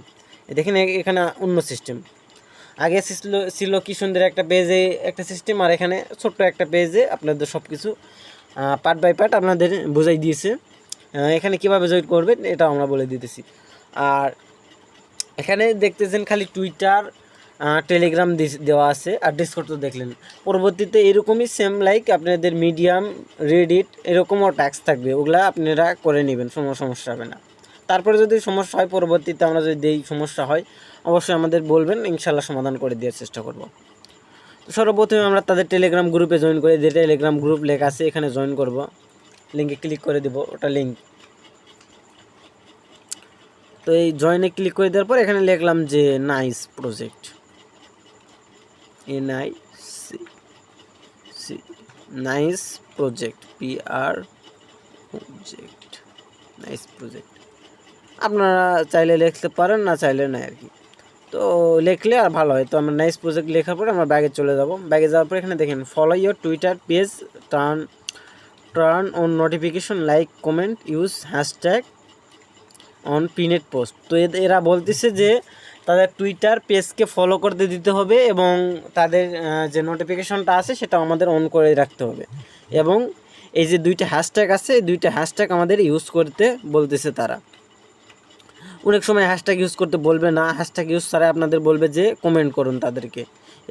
দেখেন এখানে অন্য সিস্টেম। আগে ছিল কি সুন্দর একটা পেজে একটা সিস্টেম, আর এখানে ছোট্ট একটা পেজে আপনাদের সব কিছু পার্ট বাই পার্ট আপনাদের বোঝাই দিয়েছে। এখানে কীভাবে জয়েন করবেন এটা আমরা বলে দিতেছি। আর এখানে দেখতেছেন খালি টুইটার, টেলিগ্রাম দেওয়া আছে, আর ডিসকর্ড তো দেখলেন। পরবর্তীতে এরকমই সেম লাইক আপনাদের মিডিয়াম, রেডিট এরকমও ট্যাক্স থাকবে, ওগুলা আপনারা করে নেবেন, সমস্যা হবে না। তারপরে যদি সমস্যা হয় পরবর্তীতে আমরা যদি এই সমস্যা হয় অবশ্যই আমাদের বলবেন, ইনশাল্লাহ সমাধান করে দেওয়ার চেষ্টা করব। তো সর্বপ্রথমে আমরা তাদের টেলিগ্রাম গ্রুপে জয়েন করে, যে টেলিগ্রাম গ্রুপ লেখা আছে এখানে জয়েন করব, লিঙ্কে ক্লিক করে দেব, ওটা লিঙ্ক। তো এই জয়েনে ক্লিক করে দেওয়ার পর এখানে লিখলাম যে nice project, nice project, PR project. Nice project. আপনারা চাইলে লিখতে পারেন, না চাইলে নাই আর কি। তো লিখলে আর ভালো হয়। তো আমরা নাইস প্রজেক্ট লেখার পরে আমরা ব্যাগে চলে যাব। ব্যাগে যাওয়ার পরে এখানে দেখেন follow your Twitter page, turn on notification, like, comment, use hashtag on pinned post. তো এরা বলতেছে যে তাদের টুইটার পেজকে ফলো করতে দিতে হবে এবং তাদের যে নোটিফিকেশনটা আছে সেটা আমাদের অন করে রাখতে হবে, এবং এই যে 2টা হ্যাশট্যাগ আছে এই 2টা হ্যাশট্যাগ আমাদের ইউজ করতে বলতেছে তারা। অনেক সময় হ্যাশট্যাগ ইউজ করতে বলবে না, হ্যাশট্যাগ ইউজ ছাড়া আপনাদের বলবে যে কমেন্ট করুন তাদেরকে,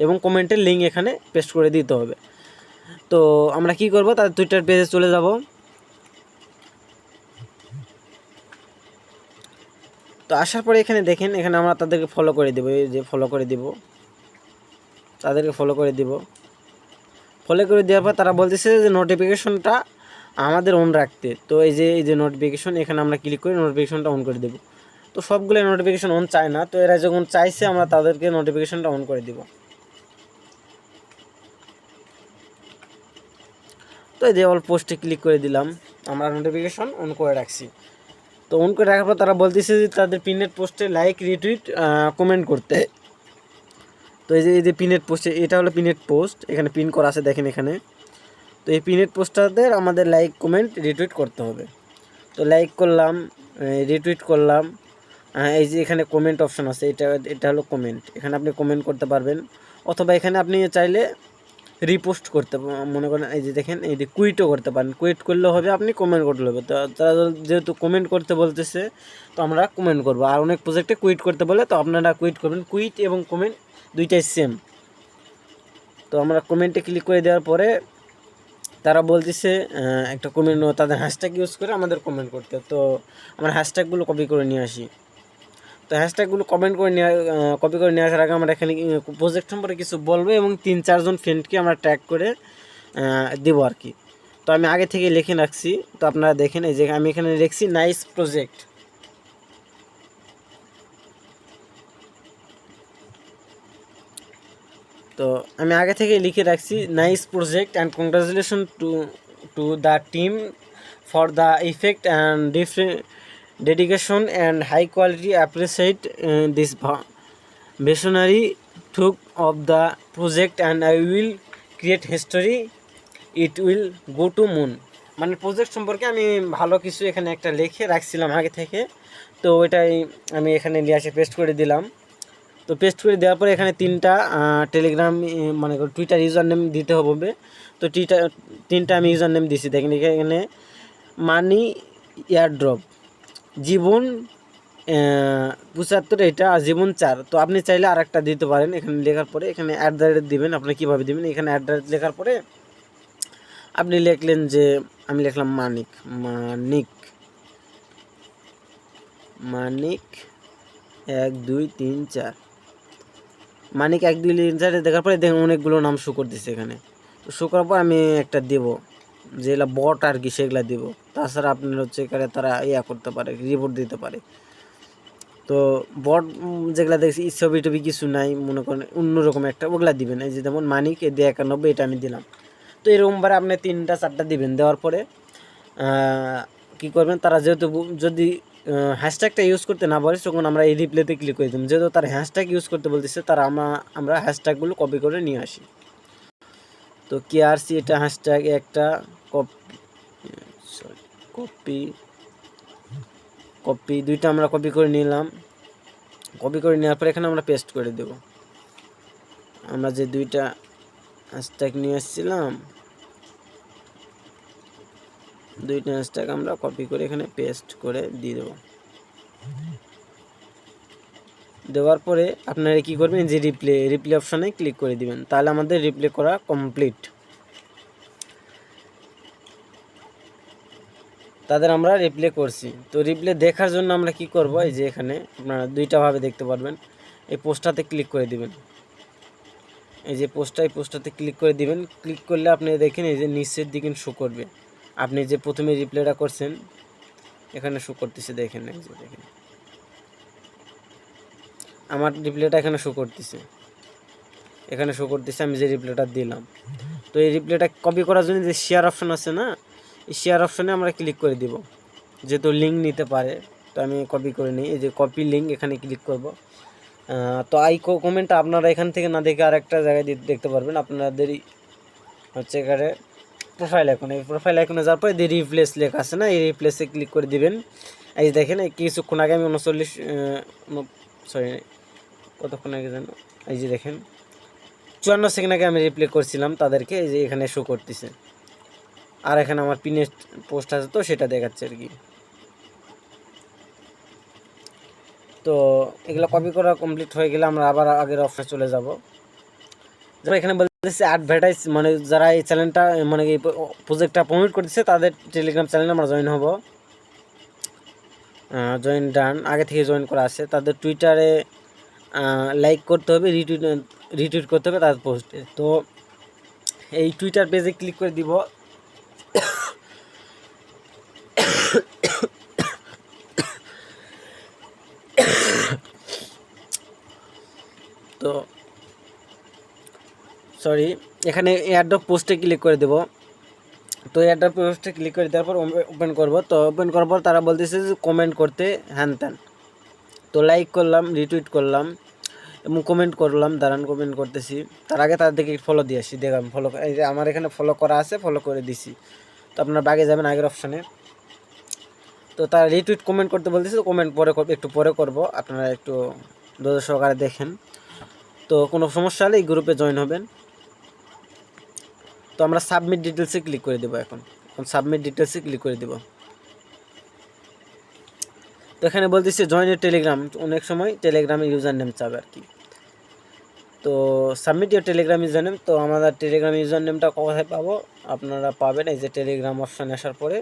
এবং কমেন্টের লিঙ্ক এখানে পেস্ট করে দিতে হবে। তো আমরা কি করব, তাদের টুইটার পেজে চলে যাব। তো আসার পরে এখানে দেখেন, এখানে আমরা তাদেরকে ফলো করে দেবো, এই যে ফলো করে দিব, তাদেরকে ফলো করে দিব। ফলো করে দেওয়ার পর তারা বলতেছে যে নোটিফিকেশনটা আমাদের অন রাখতে। তো এই যে নোটিফিকেশন, এখানে আমরা ক্লিক করে নোটিফিকেশনটা অন করে দেব। তো সবগুলো নোটিফিকেশন অন চায় না, তো এরা যখন চাইছে আমরা তাদেরকে নোটিফিকেশনটা অন করে দিব। তো এই যে অল পোস্টে ক্লিক করে দিলাম, আমরা নোটিফিকেশন অন করে রাখছি। তো অন করে রাখার পর তারা বলতেছে যে তাদের পিনের পোস্টে লাইক, রিটুইট, কমেন্ট করতে। তো এই যে পিনের পোস্টে, এটা হলো পিনের পোস্ট, এখানে পিন করা আছে দেখেন এখানে। তো এই পিনের পোস্টারদের আমাদের লাইক, কমেন্ট, রিটুইট করতে হবে। তো লাইক করলাম, রিটুইট করলাম, এই যে এখানে কমেন্ট অপশন আছে, এটা হলো কমেন্ট, এখানে আপনি কমেন্ট করতে পারবেন, অথবা এখানে আপনি চাইলে রিপোস্ট করতে, মনে করেন এই যে দেখেন এই যে কুইটও করতে পারেন, কুইট করলেও হবে, আপনি কমেন্ট করলে হবে। তো তারা যেহেতু কমেন্ট করতে বলতেছে তো আমরা কমেন্ট করব। আর অনেক প্রজেক্টে কুইট করতে বলে, তো আপনারা কুইট করবেন। কুইট এবং কমেন্ট দুইটাই সেম। তো আমরা কমেন্টে ক্লিক করে দেওয়ার পরে তারা বলতেছে একটা কমেন্ট, তাদের হ্যাশট্যাগ ইউজ করে আমাদের কমেন্ট করতে। তো আমরা হ্যাশট্যাগুলো কপি করে নিয়ে আসি। তো হ্যাশট্যাগুলো কপি করে নিয়ে আসার আগে আমরা এখানে প্রজেক্ট সম্পর্কে কিছু বলবো এবং 3-4 জন ফ্রেন্ডকে আমরা ট্যাগ করে দেবো আর কি। তো আমি আগে থেকে লিখে রাখছি, তো আপনারা দেখেন এই যে আমি এখানে লিখছি নাইস প্রজেক্ট। তো আমি আগে থেকে লিখে রাখছি nice project and congratulation to the team for the effect and dedication and high quality appreciate this visionary took of the project and I will create history, it will go to moon। মানে project সম্পর্কে আমি ভালো কিছু এখানে একটা লিখে রাখছিলাম আগে থেকে, তো ওইটাই আমি এখানে নিয়ে এসে পেস্ট করে দিলাম। তো পেস্ট করে দেওয়ার পরে এখানে 3টা টেলিগ্রাম মানে টুইটার ইউজার নেম দিতে হবে। তো 3টা আমি ইউজার নেম দিছি, দেখেন এখানে মানি এয়ারড্রপ, জীবন 75, এটা জীবন 4। তো আপনি চাইলে আর একটা দিতে পারেন। এখানে লেখার পরে এখানে @ দিবেন, আপনি কীভাবে দিবেন, এখানে @ লেখার পরে আপনি লিখলেন যে আমি লিখলাম মানিক, মানিক মানিক 1 2 3 4, মানিক 1 2 3 4 দেখার পরে দেখুন অনেকগুলো নাম শো করতেছে এখানে। তো শো করার পর আমি একটা দেবো, যেগুলো বট আর কি সেগুলো দেবো। তাছাড়া আপনার হচ্ছে এখানে তারা করতে পারে, রিপোর্ট দিতে পারে। তো বট যেগুলো দেখছি ছবি টবি কিছু নাই, মনে করেন অন্যরকম একটা, ওগুলা দিবেন। এই যে যেমন মানিক 91, এটা আমি দিলাম। তো এরকমভাবে আপনি 3টা 4টা দিবেন। দেওয়ার পরে কী করবেন, তারা যেহেতু যদি হ্যাশট্যাগটা ইউজ করতে না বলে তখন আমরা এই রিপ্লেতে ক্লিক করে দিলাম। যেহেতু তারা হ্যাশট্যাগ ইউজ করতে বলতেছে, তারা আমরা হ্যাশট্যাগুলো কপি করে নিয়ে আসি। তো KRC এটা হ্যাশট্যাগ একটা কপি 2টা আমরা কপি করে নিলাম। কপি করে নেওয়ার পর এখানে আমরা পেস্ট করে দেব। আমরা যে 2টা হ্যাশট্যাগ নিয়ে এসেছিলাম, 2টা হ্যাশট্যাগ আমরা কপি করে এখানে পেস্ট করে দিয়ে দেবো। দেওয়ার পরে আপনারা কী করবেন, যে রিপ্লে অপশানে ক্লিক করে দিবেন, তাহলে আমাদের রিপ্লে করা কমপ্লিট। তাদের আমরা রিপ্লে করছি। তো রিপ্লে দেখার জন্য আমরা কি করব, এই যে এখানে আপনারা 2টাভাবে দেখতে পারবেন। এই পোস্টটাতে ক্লিক করে দিবেন, এই যে পোস্টটাতে ক্লিক করে দিবেন। ক্লিক করলে আপনি দেখেন এই যে নিচের দিকে শো করবে, আপনি যে প্রথমে রিপ্লেটা করছেন এখানে শো করতেছে, দেখেন এই যে দেখেন আমার রিপ্লেটা এখানে শো করতেছে, এখানে শো করতেছে আমি যে রিপ্লেটা দিলাম। তো এই রিপ্লেটা কপি করার জন্য যে শেয়ার অপশন আছে না, এই শেয়ার অপশনে আমরা ক্লিক করে দিব। যেহেতু লিঙ্ক নিতে পারে, তো আমি কপি করে নিই। এই যে কপি লিঙ্ক, এখানে ক্লিক করব। তো কমেন্টটা আপনারা এখান থেকে না দেখে আরেকটা জায়গায় দেখতে পারবেন। আপনাদেরই হচ্ছে এখানে প্রোফাইল আইকন, এই প্রোফাইল আইকনে যাওয়ার পরে রিপ্লেস লেখা আছে না, এই রিপ্লেসে ক্লিক করে দিবেন। এই যে দেখেন, এই কিছুক্ষণ আগে আমি 39 কতক্ষণ আগে যেন, এই যে দেখেন 54 সেকেন্ড আগে আমি রিপ্লে করছিলাম তাদেরকে, এই যে এখানে শো করতেছে। আর এখানে আমার পিনের পোস্ট আছে, তো সেটা দেখাচ্ছে আর কি। তো এগুলো কপি করা কমপ্লিট হয়ে গেলে আমরা আবার আগের অপশনে চলে যাব। যেমন এখানে বলতেছে অ্যাডভার্টাইজ, মানে যারা এই চ্যানেলটা মানে এই প্রজেক্টটা প্রমোট করতেছে তাদের টেলিগ্রাম চ্যানেলে আমরা জয়েন হব। জয়েন ডান, আগে থেকে জয়েন করা আছে। তাদের টুইটারে লাইক করতে হবে, রিটুইট করতে হবে তাদের পোস্টে। তো এই টুইটার পেজে ক্লিক করে দিব। তো সরি, এখানে এয়ারড্রপ পোস্টে ক্লিক করে দেব। তো এয়ারড্রপ পোস্টে ক্লিক করে দেওয়ার পর ওপেন করব। তো ওপেন করার পর তারা বলতেছে যে কমেন্ট করতে হ্যান ত্যান। তো লাইক করলাম, রিটুইট করলাম এবং কমেন্ট করলাম। দাঁড়ান, কমেন্ট করতেছি। তার আগে তাদেরকে ফলো দিয়ে আসি। দেখলাম ফলো, এই যে আমার এখানে ফলো করা আছে, ফলো করে দিছি। তো আপনারা বাগে যাবেন আগের অপশানে। তো তারা রিটুইট কমেন্ট করতে বলতেছে, কমেন্ট পরে একটু পরে করব, আপনারা একটু ধৈর্য সহকারে দেখেন। তো কোনো সমস্যা হলে এই গ্রুপে জয়েন হবেন। তো আমরা সাবমিট ডিটেলসে ক্লিক করে দেবো। এখন সাবমিট ডিটেলসে ক্লিক করে দেবো। তো এখানে বলতেছে জয়েনের টেলিগ্রাম, অনেক সময় টেলিগ্রামে ইউজার নেম চাবে আর কি। তো submit your Telegram user name. তো আমাদের টেলিগ্রাম ইউজার নেমটা কোথায় পাবো? আপনারা পাবেন এই যে টেলিগ্রাম অপশানে আসার পরে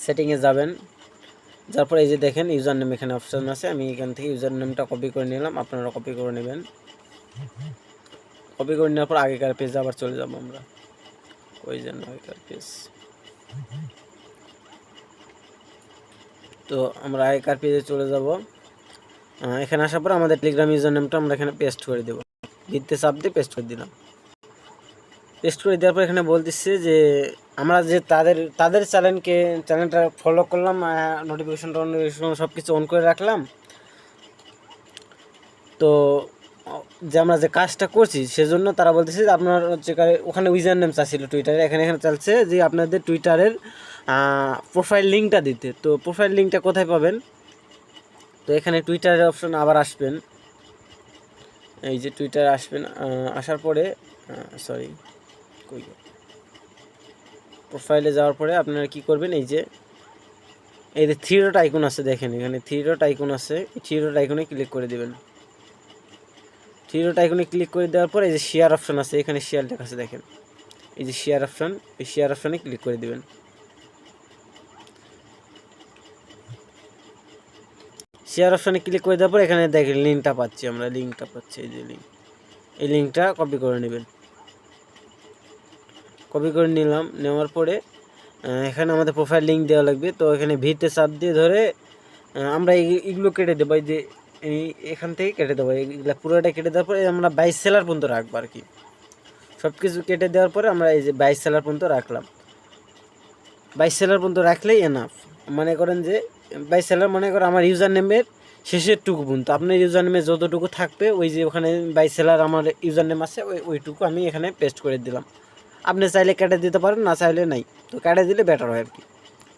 সেটিংয়ে যাবেন। যার পরে এই যে দেখেন ইউজার নেম এখানে অপশান আছে, আমি এখান থেকে ইউজার নেমটা কপি করে নিলাম, আপনারা কপি করে নেবেন। কপি করে নেওয়ার পর আগেকার পেজে আবার চলে যাবো আমরা। ওই জন্য আগেকার পেজ, তো আমরা আগেকার পেজে চলে যাব। এখানে আসার পর আমাদের টেলিগ্রাম ইউজার নেমটা আমরা এখানে পেস্ট করে দেবো। ভিত্তি চাপ দিয়ে পেস্ট করে দিলাম। পেস্ট করে দেওয়ার পর এখানে বলতেছে যে আমরা যে তাদের চ্যানেলটা ফলো করলাম, নোটিফিকেশন সব কিছু অন করে রাখলাম। তো যে আমরা যে কাজটা করছি সেজন্য তারা বলতেছে যে আপনার হচ্ছে ওখানে ইউজার নেম চাচ্ছিল টুইটারে, এখানে চালছে যে আপনাদের টুইটারের প্রোফাইল লিঙ্কটা দিতে। তো প্রোফাইল লিঙ্কটা কোথায় পাবেন? তো এখানে টুইটারের অপশন আবার আসবেন, এই যে টুইটারে আসবেন। আসার পরে সরি প্রোফাইলে যাওয়ার পরে আপনারা কি করবেন, এই যে থ্রি ডট আইকন আছে, দেখেন এখানে থ্রি ডট আইকন আছে, থ্রি ডট আইকনে ক্লিক করে দেবেন। থ্রি ডট আইকনে ক্লিক করে দেওয়ার পর এই যে শেয়ার অপশন আছে, এখানে শেয়ার লেখা আছে দেখেন, এই যে শেয়ার অপশন, এই শেয়ার অপশনে ক্লিক করে দেবেন। শেয়ার অপশনে ক্লিক করে দেওয়ার পর এখানে দেখেন লিঙ্কটা পাচ্ছি আমরা, লিঙ্কটা পাচ্ছি, এই যে লিঙ্ক, এই লিঙ্কটা কপি করে নেবেন। কপি করে নিলাম, নেওয়ার পরে এখানে আমাদের প্রোফাইল লিঙ্ক দেওয়া লাগবে। তো এখানে ভিতে চাপ দিয়ে ধরে আমরা এইগুলো কেটে দেবো, এই যে এখান থেকে কেটে দেবো, এইগুলো পুরোটা কেটে দেওয়ার পরে আমরা 22 সেলার পর্যন্ত রাখবো আর কি। সব কিছু কেটে দেওয়ার পরে আমরা এই যে 22 সেলার পর্যন্ত রাখলাম। 22 সেলার পর্যন্ত রাখলেই এনাফ। মনে করেন যে 22 সেলার, মনে করেন আমার ইউজার নেমের শেষের টুকু পর্যন্ত, আপনার ইউজার নেমে যতটুকু থাকবে ওই যে ওখানে 22 সেলার আমার ইউজার নেম আছে, ওইটুকু আমি এখানে পেস্ট করে দিলাম। আপনি চাইলে কেটে দিতে পারেন, না চাইলে নাই, তো কেটে দিলে বেটার হয় আর কি।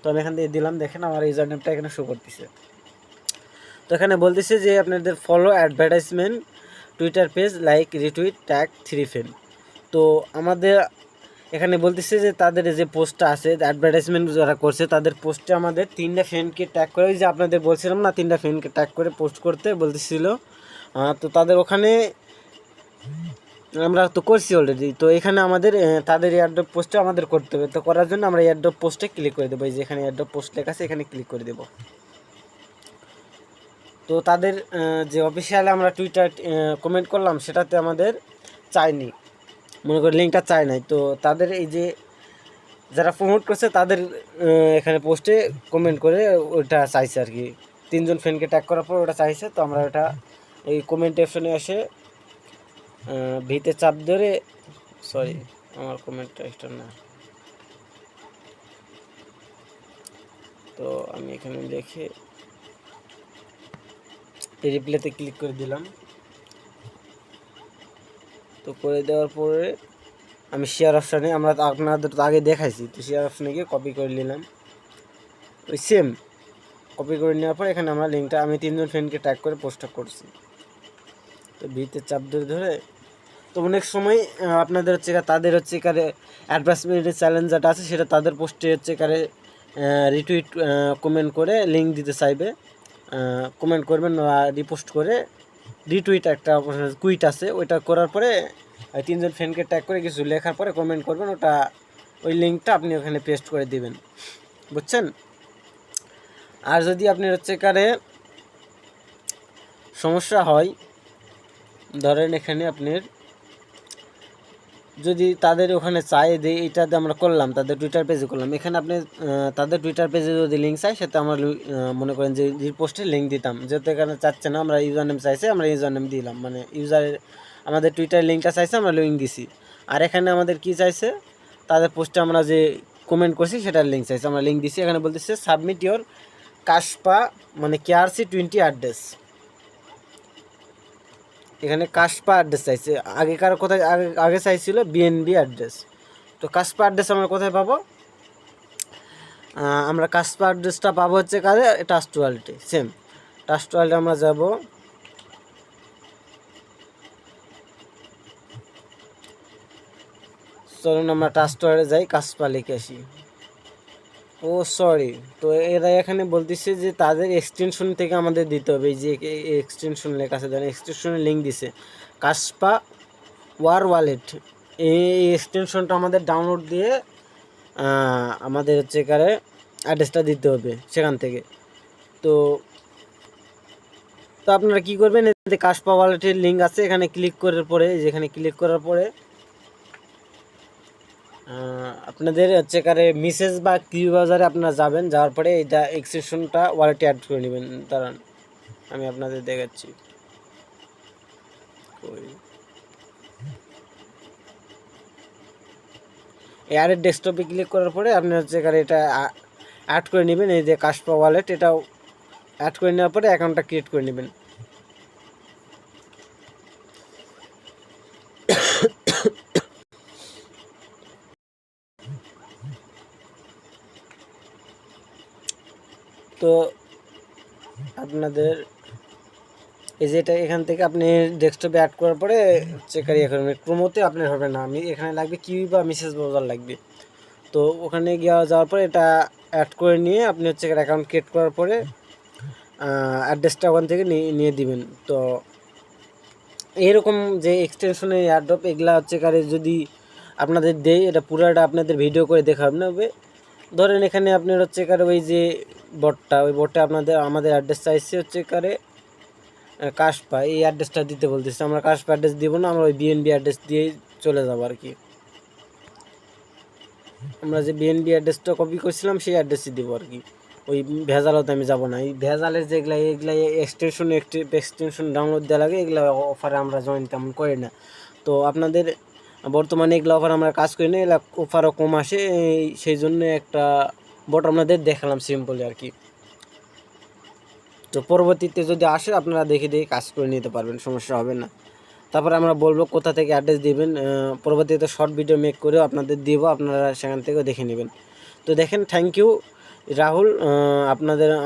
তো আমি এখান থেকে দিলাম, দেখেন আমার ইউজার নেমটা এখানে শো করতেছে। তো এখানে বলতেছে যে আপনাদের follow advertisement Twitter page, like, retweet, tag 3 friend. তো আমাদের এখানে বলতেছে যে তাদের যে পোস্টটা আছে, অ্যাডভার্টাইজমেন্ট যারা করছে তাদের পোস্টে আমাদের 3টা ফ্রেন্ডকে ট্যাগ করে, ওই যে আপনাদের বলছিলাম না 3টা ফ্রেন্ডকে ট্যাগ করে পোস্ট করতে বলতেছিল। তো তাদের ওখানে আমরা তো করছি অলরেডি। তো এখানে আমাদের তাদের এয়ারড্রপ পোস্টে আমাদের করতে হবে। তো করার জন্য আমরা এয়ারড্রপ পোস্টে ক্লিক করে দেবো, এই যে এখানে এয়ারড্রপ পোস্ট লেখা আছে, এখানে ক্লিক করে দেবো। তো তাদের যে অফিসিয়ালে আমরা টুইটার কমেন্ট করলাম সেটাতে আমাদের চাইনি, মনে করি লিঙ্কটা চাই নাই। তো তাদের এই যে যারা প্রমোট করছে তাদের এখানে পোস্টে কমেন্ট করে ওটা চাইছে আর কি, 3জন ফ্রেন্ডকে ট্যাগ করার পর ওটা চাইছে। তো আমরা ওটা এই কমেন্ট অপশনে এসে ভিতে চাপ ধরে, সরি আমার কমেন্টটা এক্সট্রা না, তো আমি এখানে দেখে রিপ্লেতে ক্লিক করে দিলাম। তো করে দেওয়ার পরে আমি শেয়ার অপশানে, আমরা আপনাদের তো আগে দেখাইছি, তো শেয়ার অপশানে গিয়ে কপি করে নিলাম, ওই সেম কপি করে নেওয়ার পর এখানে আমরা লিঙ্কটা, আমি 3জন ফ্রেন্ডকে ট্যাগ করে পোস্টটা করছি। তো ভিতে চাপ ধরে ধরে, তো অনেক সময় আপনাদের হচ্ছে তাদের হচ্ছে কারে অ্যাডভার্টাইজমেন্টের চ্যালেঞ্জ যেটা আছে সেটা তাদের পোস্টে হচ্ছে কারে রিটুইট কমেন্ট করে লিঙ্ক দিতে চাইবে, কমেন্ট করবেন বা রিপোস্ট করে রিটুইট একটা কুইট আছে, ওইটা করার পরে 3জন ফ্রেন্ডকে ট্যাগ করে কিছু লেখার পরে কমেন্ট করবেন, ওটা ওই লিঙ্কটা আপনি ওখানে পেস্ট করে দিবেন, বুঝছেন। আর যদি আপনি হচ্ছে কারে সমস্যা হয়, ধরেন এখানে আপনার যদি তাদের ওখানে চাই যে এইটাতে আমরা করলাম, তাদের টুইটার পেজে করলাম, এখানে আপনি তাদের টুইটার পেজে যদি লিঙ্ক চাই সেটা আমরা মনে করেন যে রিপোস্টে লিঙ্ক দিতাম, যেহেতু এখানে চাচ্ছে না, আমরা ইউজার নেম চাইছে, আমরা ইউজার নেম দিলাম, মানে ইউজারের আমাদের টুইটার লিঙ্কটা চাইছে, আমরা লিঙ্ক দিছি। আর এখানে আমাদের কি চাইছে, তাদের পোস্টে আমরা যে কমেন্ট করছি সেটার লিঙ্ক চাইছে, আমরা লিঙ্ক দিছি। এখানে বলতেছে সাবমিট ইওর কাশপা মানে KRC 20 অ্যাড্রেস, এখানে কাশপা অ্যাড্রেস চাইছে, আগেকার কোথায় আগে চাইছিল BNB অ্যাড্রেস। তো কাশপা অ্যাড্রেস আমরা কোথায় পাবো, আমরা কাশপা অ্যাড্রেসটা পাবো হচ্ছে কাজে ট্রাস্ট ওয়ালেটে, সেম ট্রাস্ট ওয়ালেটে আমরা যাব, চলুন আমরা ট্রাস্ট ওয়ালেটে যাই, কাশপা লিখে আসি। ও সরি, তো এরা এখানে বলতেছে যে তাদের এক্সটেনশন থেকে আমাদের দিতে হবে, এই যে এক্সটেনশন লেখা আছে, ধরেন এক্সটেনশনের লিঙ্ক দিছে কাশপা ওয়ালেট, এই এক্সটেনশনটা আমাদের ডাউনলোড দিয়ে আমাদের হচ্ছে এখানে অ্যাড্রেসটা দিতে হবে সেখান থেকে। তো তো আপনারা কী করবেন, এতে কাশপা ওয়ালেটের লিঙ্ক আছে, এখানে ক্লিক করার পরে, যেখানে ক্লিক করার পরে আপনাদের হচ্ছে কারে মেসেজ বা কিউ বাজারে আপনারা যাবেন, যাওয়ার পরে এইটা এক্সটেনশনটা ওয়ালেটে অ্যাড করে নেবেন। দাঁড়ান আমি আপনাদের দেখাচ্ছি, এয়ারের ডেস্কটপে ক্লিক করার পরে আপনি হচ্ছে কারে এটা অ্যাড করে নেবেন, এই যে কাশপা ওয়ালেট, এটাও অ্যাড করে নেওয়ার পরে অ্যাকাউন্টটা ক্রিয়েট করে নেবেন। তো আপনাদের এই যে এটা এখান থেকে আপনি ডেস্কটপে অ্যাড করার পরে চেক ইয়ে করবেন, ক্রোমোতে আপনার হবে না, আমি এখানে লাগবে কিউ বা মেসেজ ব্রাউজার লাগবে। তো ওখানে যাওয়ার পরে এটা অ্যাড করে নিয়ে আপনি হচ্ছে অ্যাকাউন্ট ক্রিয়েট করার পরে অ্যাড্রেসটা ওখান থেকে নিয়ে দিবেন। তো এরকম যে এক্সটেনশনের এয়ারড্রপ এগুলা হচ্ছে কারে যদি আপনাদের দেয়, এটা পুরোটা আপনাদের ভিডিও করে দেখাবে হবে। ধরেন এখানে আপনার হচ্ছে কারে ওই যে বটটা, ওই বটটা আমাদের অ্যাড্রেস চাইছে হচ্ছে কারে কাশপা, এই অ্যাড্রেসটা দিতে বলতেছে, আমরা কাশপা অ্যাড্রেস দিব না, আমরা ওই BNB অ্যাড্রেস দিয়েই চলে যাবো আর কি। আমরা যে BNB অ্যাড্রেসটা কপি করছিলাম সেই অ্যাড্রেসই দিব আর কি, ওই ভেজালতে আমি যাব না। এই ভেজালের যেগুলো এগুলো এক্সটেনশন ডাউনলোড দেওয়া লাগে, এগুলো অফারে আমরা জয়েন তেমন করি না। তো আপনাদের বর্তমানে এগুলো অফার আমরা কাজ করি না, এগুলো অফারও কম আসে, সেই জন্য একটা বট আপনাদের দেখালাম সিম্পলি আর কি। তো পরবর্তীতে যদি আসে আপনারা দেখে কাজ করে নিতে পারবেন, সমস্যা হবে না। তারপরে আমরা বলবো কোথা থেকে অ্যাড্রেস দিবেন, পরবর্তীতে শর্ট ভিডিও মেক করেও আপনাদের দিব, আপনারা সেখান থেকেও দেখে নেবেন। তো দেখেন, থ্যাংক ইউ রাহুল,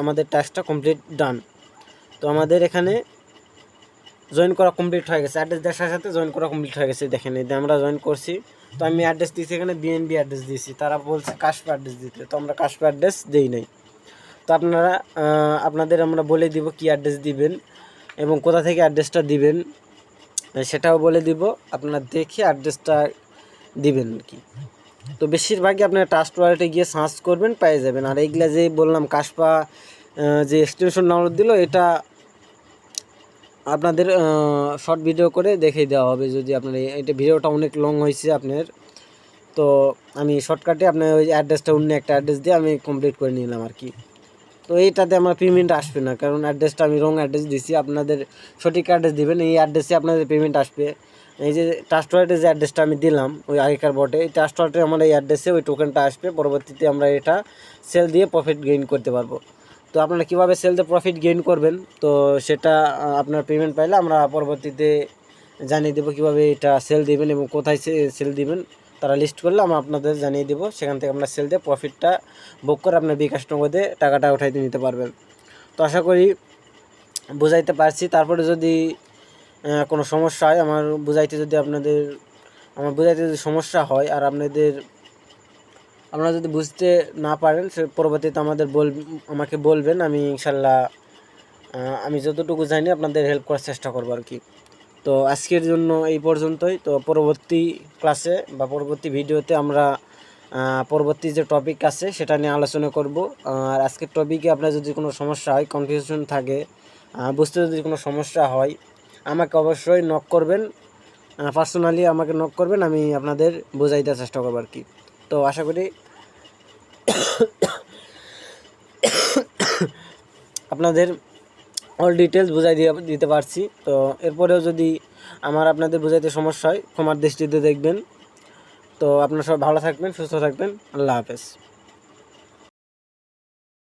আমাদের টাস্কটা কমপ্লিট ডান। তো আমাদের এখানে জয়েন করা কমপ্লিট হয়ে গেছে, অ্যাড্রেস দেখার সাথে জয়েন করা কমপ্লিট হয়ে গেছে, দেখেন এই আমরা জয়েন করছি। তো আমি অ্যাড্রেস দিয়েছি এখানে BNB অ্যাড্রেস দিয়েছি, তারা বলছে কাশপা অ্যাড্রেস দিতে, তো আমরা কাশপা অ্যাড্রেস দিই নাই। তো আপনারা আপনাদের আমরা বলে দিব কি অ্যাড্রেস দিবেন এবং কোথা থেকে অ্যাড্রেসটা দিবেন সেটাও বলে দিব, আপনারা দেখে অ্যাড্রেসটা দিবেন আর কি। তো বেশিরভাগই আপনার ট্রাস্ট ওয়ালেটে গিয়ে সার্চ করবেন, পেয়ে যাবেন। আর এইগুলা যে বললাম কাশপা যে এক্সটেনশন ডাউনলোড দিল, এটা আপনাদের শর্ট ভিডিও করে দেখিয়ে দেওয়া হবে, যদি আপনার এটা ভিডিওটা অনেক লং হয়েছে আপনার, তো আমি শর্টকাটে আপনার ওই অ্যাড্রেসটা অন্য একটা অ্যাড্রেস দিয়ে আমি কমপ্লিট করে নিলাম আর কি। তো এইটাতে আমার পেমেন্ট আসবে না, কারণ অ্যাড্রেসটা আমি রং অ্যাড্রেস দিছি, আপনাদের সঠিক অ্যাড্রেস দিবেন, এই অ্যাড্রেসে আপনাদের পেমেন্ট আসবে। এই যে ট্রাস্ট ওয়ালেটের যে অ্যাড্রেসটা আমি দিলাম ওই আগেকার বটে, এই ট্রাস্ট ওয়ালেটে আমার এই অ্যাড্রেসে ওই টোকেনটা আসবে, পরবর্তীতে আমরা এটা সেল দিয়ে প্রফিট গেইন করতে পারবো। তো আপনারা কীভাবে সেল দিয়ে প্রফিট গেইন করবেন, তো সেটা আপনার পেমেন্ট পাইলে আমরা পরবর্তীতে জানিয়ে দেবো কীভাবে এটা সেল দিবেন এবং কোথায় সেল দিবেন। তারা লিস্ট করলে আমরা আপনাদের জানিয়ে দেবো, সেখান থেকে আপনার সেল দিয়ে প্রফিটটা বুক করে আপনার বিকাশ নগদে টাকাটা উঠাইতে নিতে পারবেন। তো আশা করি বুঝাইতে পারছি। তারপরে যদি কোনো সমস্যা হয় আমার বুঝাইতে যদি সমস্যা হয় আর আপনারা যদি বুঝতে না পারেন, সে পরবর্তীতে আমাকে বলবেন, আমি ইনশাল্লাহ আমি যতটুকু জানি আপনাদের হেল্প করার চেষ্টা করবো আর কি। তো আজকের জন্য এই পর্যন্তই। তো পরবর্তী ক্লাসে বা পরবর্তী ভিডিওতে আমরা পরবর্তী যে টপিক আছে সেটা নিয়ে আলোচনা করব। আর আজকের টপিকে আপনার যদি কোনো সমস্যা হয়, কনফিউশন থাকে, বুঝতে যদি কোনো সমস্যা হয়, আমাকে অবশ্যই নক করবেন, পার্সোনালি আমাকে নক করবেন, আমি আপনাদের বোঝাইতে চেষ্টা করবো আর কি। তো আশা করি আপনাদের অল ডিটেলস দিতে পারছি। তো এরপরেও যদি আপনাদের বোঝাইতে সমস্যা হয় ক্ষমার দৃষ্টিতে দেখবেন। তো আপনারা সবাই ভালো থাকবেন, সুস্থ থাকবেন। আল্লাহ হাফেজ।